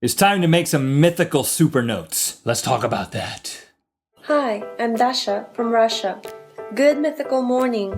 It's time to make some mythical supernotes. Let's talk about that. Hi, I'm Dasha from Russia. Good mythical morning.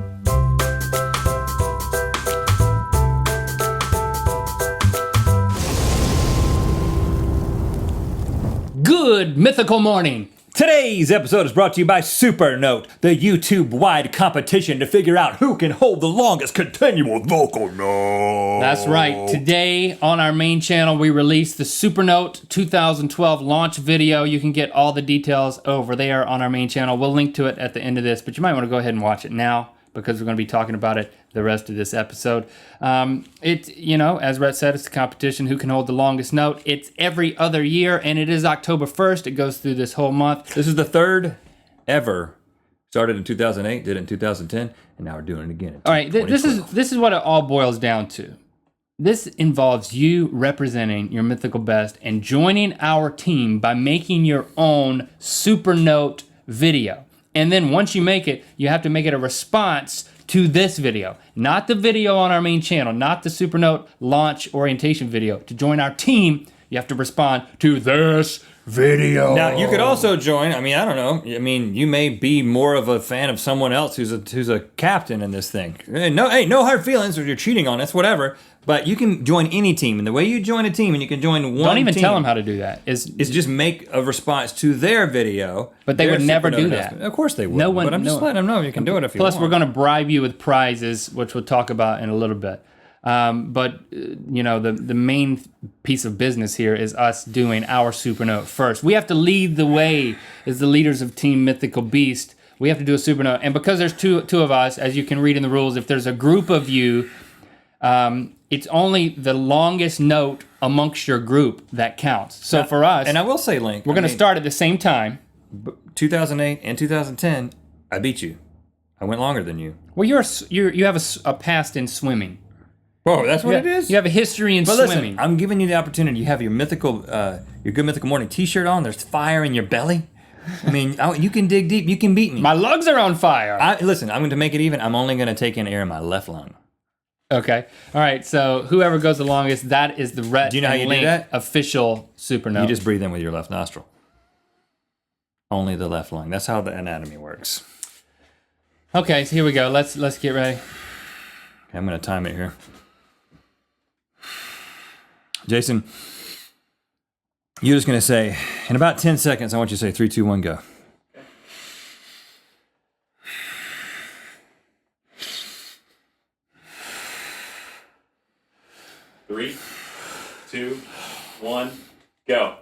Good mythical morning. Today's episode is brought to you by Supernote, the YouTube-wide competition to figure out who can hold the longest continual vocal note. That's right. Today on our main channel, we released the Supernote 2012 launch video. You can get all the details over there on our main channel. We'll link to it at the end of this, but you might want to go ahead and watch it now because we're going to be talking about it the rest of this episode. As Rhett said, it's a competition who can hold the longest note. It's every other year, and it is October 1st. It goes through this whole month. This is the third ever. Started in 2008, did it in 2010, and now we're doing it again in All right, this is what it all boils down to. This involves you representing your mythical best and joining our team by making your own Supernote video. And then once you make it, you have to make it a response to this video. Not the video on our main channel, not the Supernote launch orientation video. To join our team, you have to respond to this video. Now, you could also join, I don't know. You may be more of a fan of someone else who's a captain in this thing. No hard feelings, or you're cheating on us, whatever. But you can join any team, and the way you join a team, and you can join one team. Don't even tell them how to do that. Is just make a response to their video. But they would never do that. Of course they would. No one. But I'm just letting them know you can do it if you want. Plus, we're going to bribe you with prizes, which we'll talk about in a little bit. The main piece of business here is us doing our Supernote first. We have to lead the way as the leaders of Team Mythical Beast. We have to do a Supernote, and because there's two of us, as you can read in the rules, if there's a group of you. It's only the longest note amongst your group that counts. So for us, and I will say, Link, we're going to start at the same time. 2008 and 2010, I beat you. I went longer than you. Well, you have a past in swimming. Whoa, that's what it is? You have a history in swimming. Listen, I'm giving you the opportunity. You have your Good Mythical Morning T-Shirt on. There's fire in your belly. You can dig deep. You can beat me. My lungs are on fire. Listen, I'm going to make it even. I'm only going to take in air in my left lung. Okay. All right. So whoever goes the longest, that is the Rhett and Link official Supernote. You just breathe in with your left nostril. Only the left lung. That's how the anatomy works. Okay. So here we go. Let's get ready. Okay, I'm going to time it here. Jason, you're just going to say, in about 10 seconds, I want you to say 3, 2, 1, go. 3, 2, 1, go.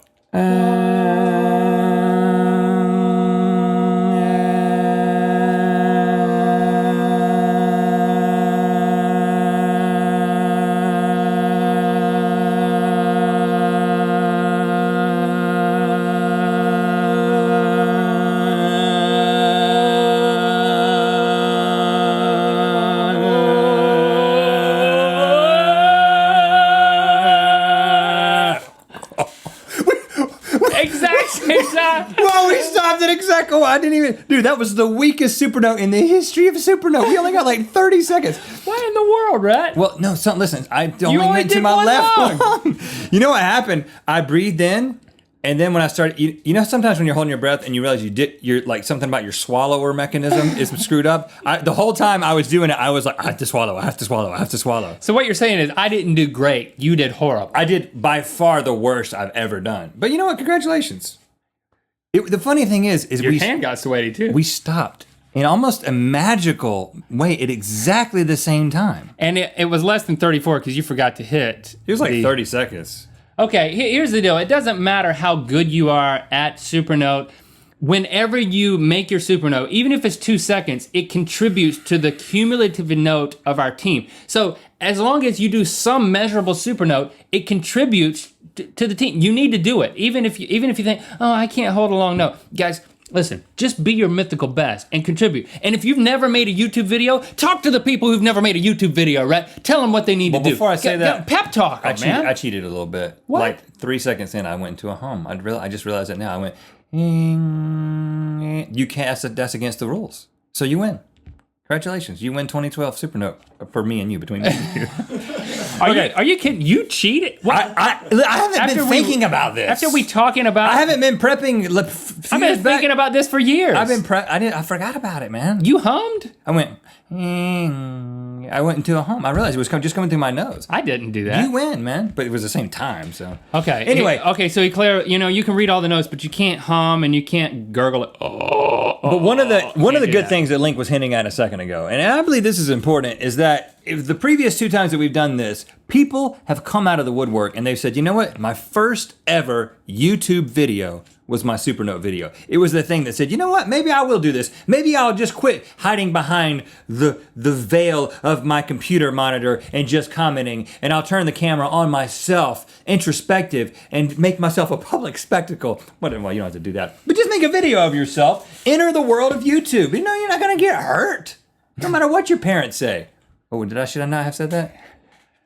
Whoa, we stopped at exactly. I didn't even. Dude, that was the weakest Supernote in the history of Supernote. We only got like 30 seconds. What in the world, Rhett? Well, no, listen, I only went to my left lung. You know what happened? I breathed in, and then when I started, you know, sometimes when you're holding your breath and you realize you're like something about your swallower mechanism is screwed up. The whole time I was doing it, I was like, I have to swallow, I have to swallow, I have to swallow. So what you're saying is I didn't do great. You did horrible. I did by far the worst I've ever done. But you know what? Congratulations. The funny thing is your hand got sweaty too. We stopped in almost a magical way at exactly the same time. And it was less than 34 because you forgot to hit. It was like 30 seconds. Okay, here's the deal. It doesn't matter how good you are at Supernote. Whenever you make your Supernote, even if it's 2 seconds, it contributes to the cumulative note of our team. So as long as you do some measurable Supernote, it contributes to the team. You need to do it. Even if you think, oh, I can't hold a long note. Guys, listen, just be your mythical best and contribute. And if you've never made a YouTube video, talk to the people who've never made a YouTube video, right? Tell them what they need to do. Before I say that, pep talk, man. I cheated a little bit. What? Like 3 seconds in, I went into a hum. I just realized it now. I went, you can't, that's against the rules. So you win. Congratulations, you win 2012 Supernote for me and you, between me and you. Are you kidding? You cheated? What? I haven't been thinking about this. After we talking about, I haven't been prepping. I've been thinking about this for years. I forgot about it, man. You hummed? I went. I went into a hum. I realized it was just coming through my nose. I didn't do that. You win, man. But it was the same time, so. Okay. Anyway. Okay, so Claire, you can read all the notes, but you can't hum and you can't gurgle it. But one of the good things that Link was hinting at a second ago, and I believe this is important, is that if the previous 2 times that we've done this, people have come out of the woodwork and they've said, you know what? My first ever YouTube video was my Supernote video. It was the thing that said, you know what? Maybe I will do this. Maybe I'll just quit hiding behind the veil of my computer monitor and just commenting, and I'll turn the camera on myself, introspective, and make myself a public spectacle. Well, you don't have to do that. But just make a video of yourself. Enter the world of YouTube. You know you're not gonna get hurt. No matter what your parents say. Oh, should I not have said that?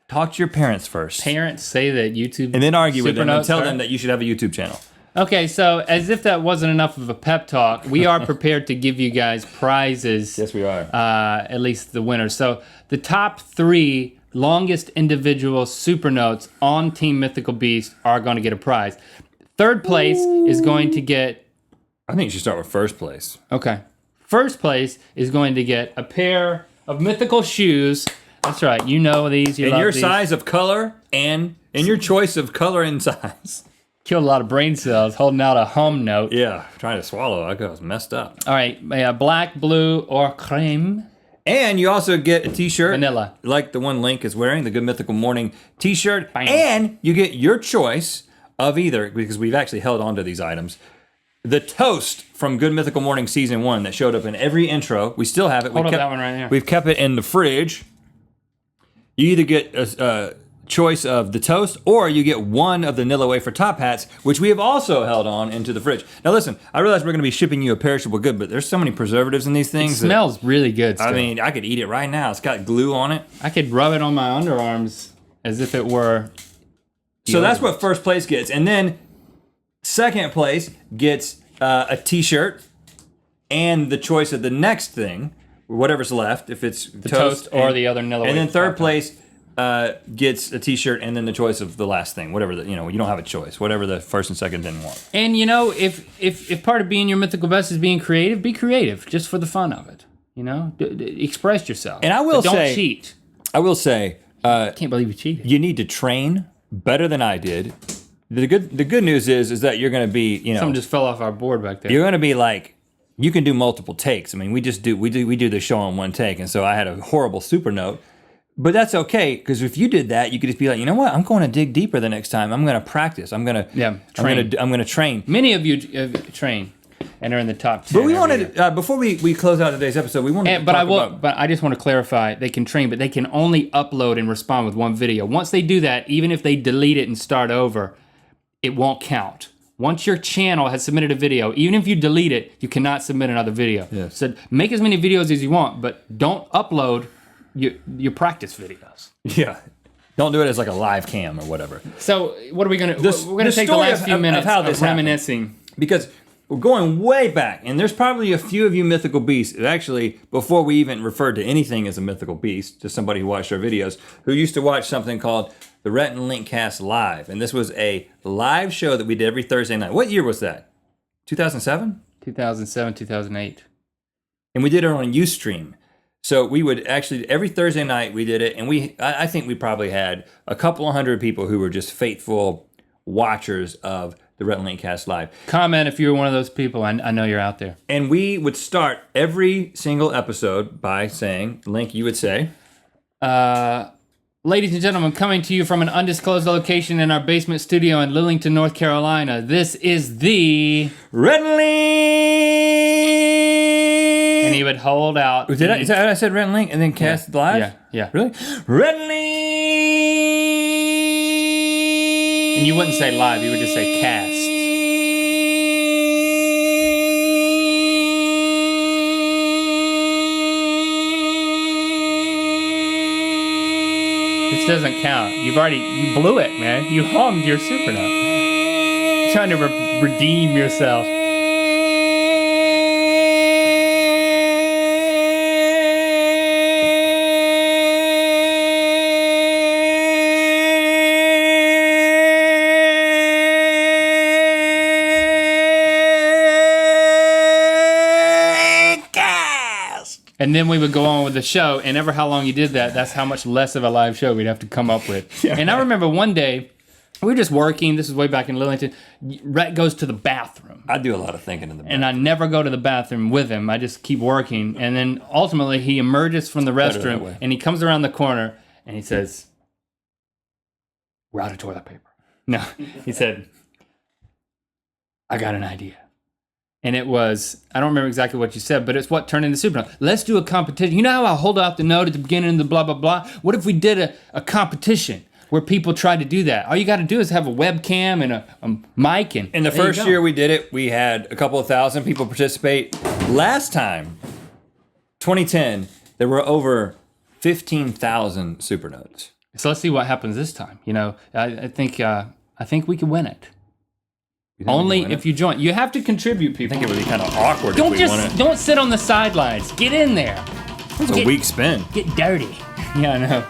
Talk to your parents first. Parents say that YouTube... And then argue with them and tell Supernotes them that you should have a YouTube channel. Okay, so as if that wasn't enough of a pep talk, we are prepared to give you guys prizes. Yes, we are. At least the winners. So the top 3 longest individual Supernotes on Team Mythical Beast are going to get a prize. Third place is going to get... I think you should start with first place. Okay. First place is going to get a pair of mythical shoes. That's right. You know these. In your size of color and in your choice of color and size. Killed a lot of brain cells holding out a hum note. Yeah, trying to swallow. I was messed up. All right. Black, blue, or creme. And you also get a T-shirt. Vanilla. Like the one Link is wearing, the Good Mythical Morning T-shirt. Bam. And you get your choice of either, because we've actually held on to these items, the toast from Good Mythical Morning Season 1 that showed up in every intro. We still have it. Hold up that one right there. We've kept it in the fridge. You either get a choice of the toast, or you get one of the Nilla Wafer Top Hats, which we have also held on into the fridge. Now listen, I realize we're going to be shipping you a perishable good, but there's so many preservatives in these things. It smells really good still. I mean, I could eat it right now. It's got glue on it. I could rub it on my underarms as if it were... So that's what first place gets. And then second place gets a T-shirt and the choice of the next thing, whatever's left, if it's the toast or the other Nilla Wafer. And then third place gets a T-shirt and then the choice of the last thing, whatever you don't have a choice, whatever the first and second didn't want. And if part of being your mythical best is being creative, be creative just for the fun of it. Express yourself. And I will but say, don't cheat. I will say, I can't believe you cheated. You need to train better than I did. The good news is that you're going to be, Something just fell off our board back there. You're going to be like, you can do multiple takes. I mean, we do the show on one take, and so I had a horrible Supernote. But that's okay, because if you did that, you could just be like, you know what? I'm going to dig deeper the next time. I'm going to practice. I'm going to train. Many of you train and are in the top 10. But we wanted before we close out today's episode, we wanted to talk about. But I just want to clarify: they can train, but they can only upload and respond with one video. Once they do that, even if they delete it and start over, it won't count. Once your channel has submitted a video, even if you delete it, you cannot submit another video. Yes. So make as many videos as you want, but don't upload your practice videos. Yeah. Don't do it as like a live cam or whatever. So what are we going to... We're going to take the last few minutes of reminiscing. Because we're going way back, and there's probably a few of you mythical beasts, actually, before we even referred to anything as a mythical beast, just somebody who watched our videos, who used to watch something called the Rhett and Link Cast Live. And this was a live show that we did every Thursday night. What year was that? 2007? 2007, 2008. And we did it on Ustream. So we would actually, every Thursday night we did it, and I think we probably had a couple of hundred people who were just faithful watchers of the Rhett and Link Cast Live. Comment if you were one of those people. I know you're out there. And we would start every single episode by saying, Link, you would say, ladies and gentlemen, coming to you from an undisclosed location in our basement studio in Lillington, North Carolina, this is the Rhett and Link! And he would hold out. Is that I said Rhett and Link and then Cast Live? Yeah. Really? Rhett and Link! And you wouldn't say live, you would just say cast. This doesn't count. You blew it, man. You hummed your Supernote. You're trying to redeem yourself. And then we would go on with the show, and ever how long you did that, that's how much less of a live show we'd have to come up with. Yeah. And I remember one day, we were just working, this is way back in Lillington, Rhett goes to the bathroom. I do a lot of thinking in the bathroom. And I never go to the bathroom with him, I just keep working. And then ultimately, he emerges from the restroom, and he comes around the corner, and he says, we're out of toilet paper. No, he said, I got an idea. And it was, I don't remember exactly what you said, but it's what turned into Supernote. Let's do a competition. You know how I hold out the note at the beginning of the blah, blah, blah? What if we did a competition where people tried to do that? All you got to do is have a webcam and a mic. And in the first year we did it, we had a couple of thousand people participate. Last time, 2010, there were over 15,000 Supernotes. So let's see what happens this time. You know, I think we can win it. Only if you join. You have to contribute, people. I think it would be kind of awkward if we won it. Don't sit on the sidelines. Get in there. It's a weak spin. Get dirty. Yeah, I know.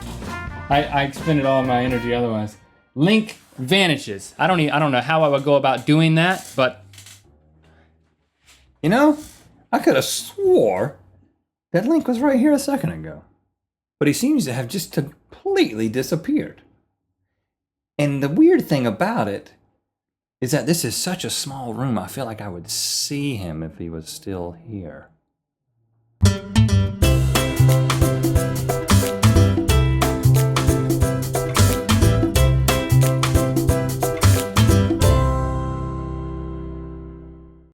I expended all my energy otherwise. Link vanishes. I don't know how I would go about doing that, but you know, I could have swore that Link was right here a second ago, but he seems to have just completely disappeared. And the weird thing about it is that this is such a small room, I feel like I would see him if he was still here.